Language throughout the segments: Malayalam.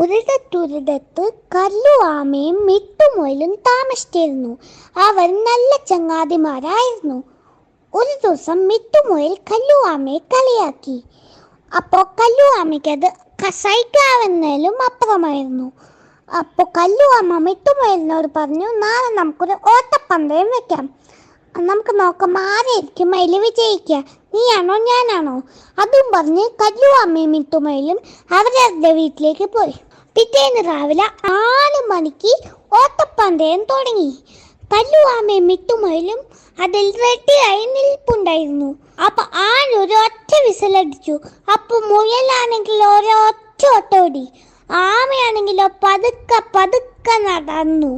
ഒരിടത്തൊരിടത്ത് കല്ലു ആമയും മിട്ടുമുയലും താമസിച്ചിരുന്നു. അവർ നല്ല ചങ്ങാതിമാരായിരുന്നു. ഒരു ദിവസം മിട്ടുമുയൽ കല്ലു ആമയെ കളിയാക്കി. അപ്പോൾ കല്ലു ആമയ്ക്ക് അത് സഹിക്കാവുന്നതിലും അപ്പുറമായിരുന്നു. അപ്പോൾ കല്ലു ആമ മിട്ടുമുയലിനോട് പറഞ്ഞു, നാളെ നമുക്കൊരു ഓട്ടപ്പന്തയം വെക്കാം. നമുക്ക് നോക്കാം ആരായിരിക്കും അതിൽ വിജയിക്കുക, നീയാണോ ഞാനാണോ. അതും പറഞ്ഞ് കല്ലു ആമയും മിട്ടുമുയലും അവരവരുടെ വീട്ടിലേക്ക് പോയി. പിറ്റേന്ന് രാവിലെ 4 മണിക്ക് ഓട്ടപ്പന്തയം തുടങ്ങി. കല്ലു ആമയും മിട്ടുമുയലും അതിൽ റെഡിയായി നിൽപ്പുണ്ടായിരുന്നു. അപ്പൊ ഒരു ഒറ്റ വിസിലടിച്ചു. അപ്പൊ മുയലാണെങ്കിൽ ഒരൊറ്റ ഓട്ടോടി, ആമയാണെങ്കിലോ പതുക്കെ പതുക്കെ നടന്നു.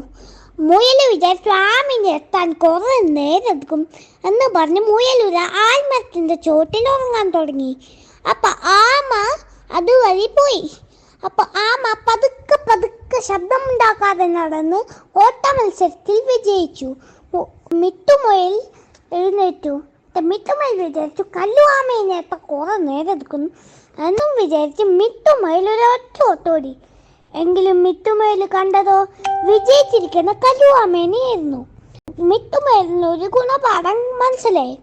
മുയല് വിചാരിച്ചു ആമിനെ എത്താൻ കുറെ നേരം എടുക്കും എന്ന് പറഞ്ഞ് മുയലൂര ആൽമരത്തിന്റെ ചോട്ടിൽ ഉറങ്ങാൻ തുടങ്ങി. അപ്പൊ ആമ അതുവഴി പോയി. അപ്പൊ ആമ പതുക്കെ പതുക്കെ ശബ്ദമുണ്ടാക്കാതെ നടന്ന് ഓട്ട മത്സരത്തിൽ വിജയിച്ചു. മിട്ടുമുയൽ എഴുന്നേറ്റു. മിട്ടുമുയൽ വിചാരിച്ചു കല്ലു ആമയെ എത്താൻ കുറെ നേരം എടുക്കുന്നു എന്നും വിചാരിച്ച് മിട്ടുമുയൽ ഒരൊറ്റ ഓട്ടോടി. എങ്കിലും മിട്ടുമുയൽ കണ്ടതോ വിജയിച്ചിരിക്കുന്ന കല്ലു ആമേനെയായിരുന്നു. മിട്ടുമുയലിന് ഒരു ഗുണപാഠം മനസ്സിലായി.